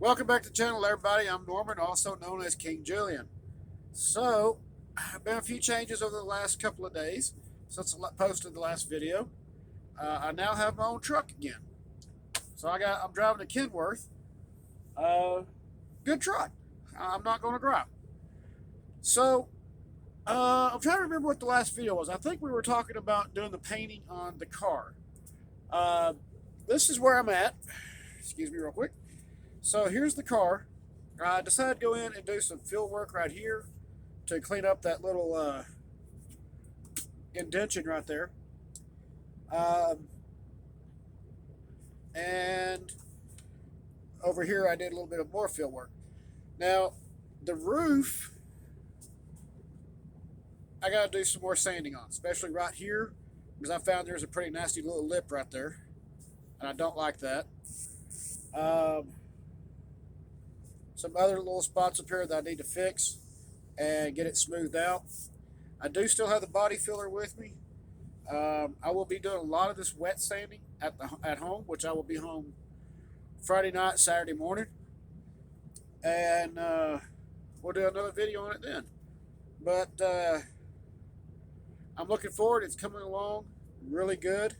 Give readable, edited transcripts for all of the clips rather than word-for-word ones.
Welcome back to the channel, everybody. I'm Norman, also known as King Julian. So, been a few changes over the last couple of days since I posted the last video. I now have my own truck again. So I'm driving a Kenworth. Good truck. I'm not going to gripe. So, I'm trying to remember what the last video was. I think we were talking about doing the painting on the car. Uh, this is where I'm at. Excuse me, real quick. So here's the car. I decided to go in and do some field work right here to clean up that little indention right there. And over here I did a little bit of more field work. Now, the roof, I got to do some more sanding on, especially right here, because I found there's a pretty nasty little lip right there, and I don't like that. Um, some other little spots up here that I need to fix and get it smoothed out. I do still have the body filler with me. I will be doing a lot of this wet sanding at home, which I will be home Friday night, Saturday morning, and we'll do another video on it then. But I'm looking forward. It's coming along really good.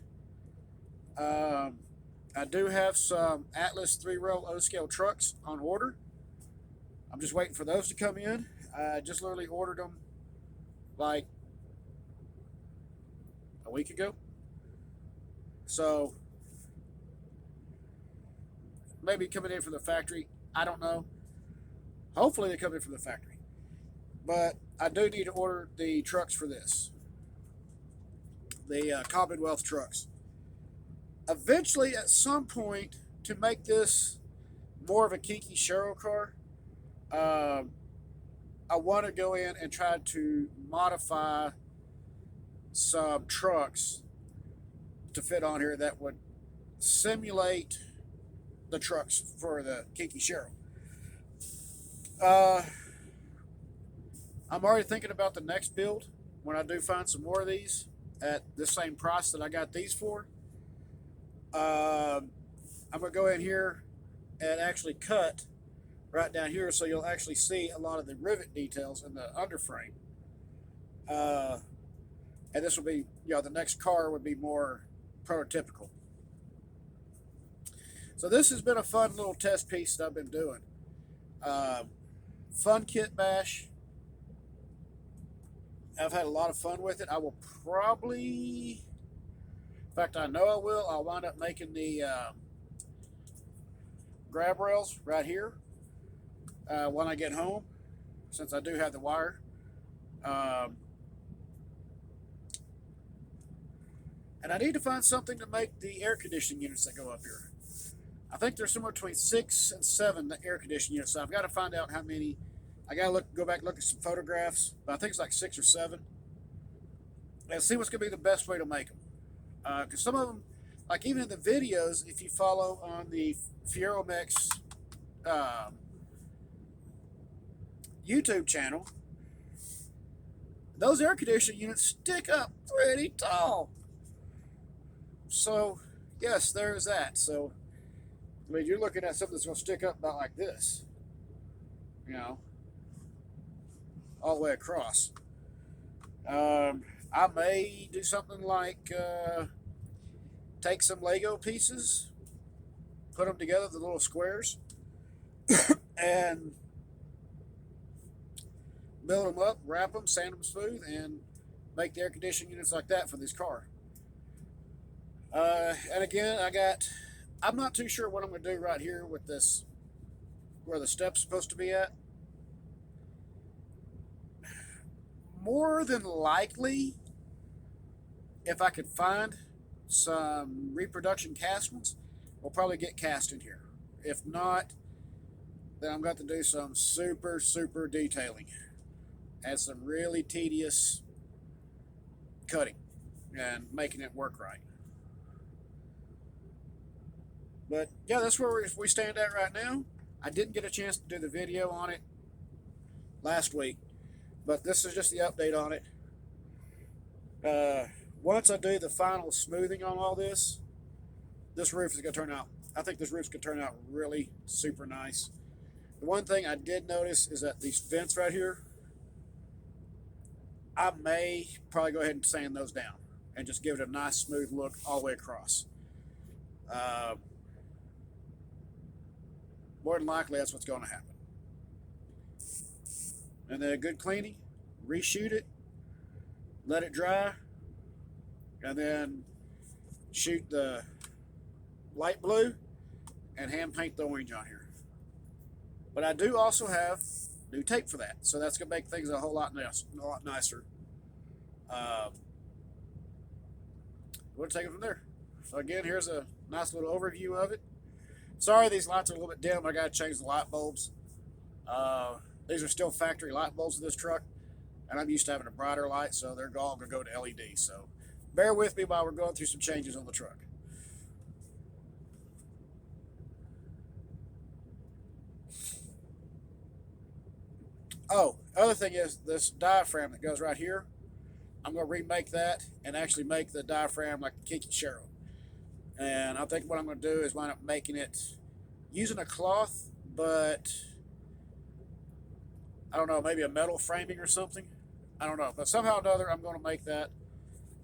I do have some Atlas 3-row O-scale trucks on order. I'm just waiting for those to come in. I just literally ordered them like a week ago. So maybe coming in from the factory. I don't know. Hopefully they come in from the factory. But I do need to order the trucks for this. The Commonwealth trucks. Eventually, at some point, to make this more of a kinky Cheryl car, I want to go in and try to modify some trucks to fit on here that would simulate the trucks for the kinky Cheryl. I'm already thinking about the next build when I do find some more of these at the same price that I got these for. I'm going to go in here and actually cut right down here so you'll actually see a lot of the rivet details in the underframe. And this will be, the next car would be more prototypical. So this has been a fun little test piece that I've been doing. Fun kit bash. I've had a lot of fun with it. I will probably, in fact, I know I will. I'll wind up making the grab rails right here when I get home, since I do have the wire. And I need to find something to make the air conditioning units that go up here. I think there's somewhere between 6 and 7 air conditioning units. So I've got to find out how many. I got to go back and look at some photographs, but I think it's like 6 or 7. And see what's going to be the best way to make them. Because some of them, like even in the videos, if you follow on the Fieromex YouTube channel, those air conditioning units stick up pretty tall. So, yes, there's that. So, I mean, you're looking at something that's going to stick up about like this, all the way across. I may do something like take some Lego pieces, put them together, the little squares, and build them up, wrap them, sand them smooth, and make the air conditioning units like that for this car. And again, I'm not too sure what I'm going to do right here with this, where the step's supposed to be at. More than likely, if I could find some reproduction cast ones, we'll probably get cast in here. If not, then I'm going to do some super, super detailing and some really tedious cutting and making it work right. But yeah, that's where we stand at right now. I didn't get a chance to do the video on it last week, but this is just the update on it. Once I do the final smoothing on all this, this roof is going to turn out I think this roof's gonna turn out really super nice. The one thing I did notice is that these vents right here, I may probably go ahead and sand those down and just give it a nice smooth look all the way across. Uh, More than likely, that's what's going to happen. And then a good cleaning, reshoot it, let it dry, and then shoot the light blue and hand paint the orange on here. But I do also have new tape for that, so that's going to make things a whole lot nicer. We'll take it from there. So again, here's a nice little overview of it. Sorry, these lights are a little bit dim. I got to change the light bulbs. These are still factory light bulbs in this truck, and I'm used to having a brighter light, so they're all going to go to LED. So bear with me while we're going through some changes on the truck. Oh, other thing is this diaphragm that goes right here. I'm going to remake that and actually make the diaphragm like the Kinky Cheryl. And I think what I'm going to do is wind up making it using a cloth, but I don't know, maybe a metal framing or something. I don't know. But somehow or another, I'm going to make that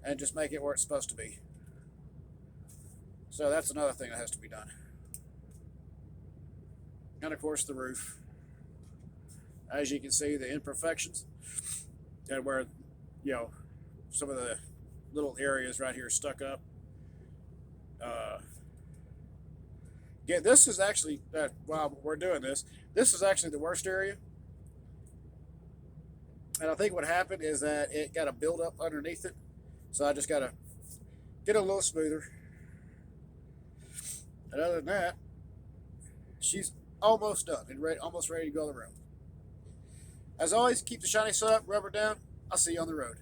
and just make it where it's supposed to be. So that's another thing that has to be done. And of course, the roof. As you can see, the imperfections and where, some of the little areas right here stuck up. Yeah, this is actually, while we're doing this is actually the worst area. And I think what happened is that it got a buildup underneath it. So I just got to get it a little smoother. And other than that, she's almost done and almost ready to go on the road. As always, keep the shiny side up, rubber down. I'll see you on the road.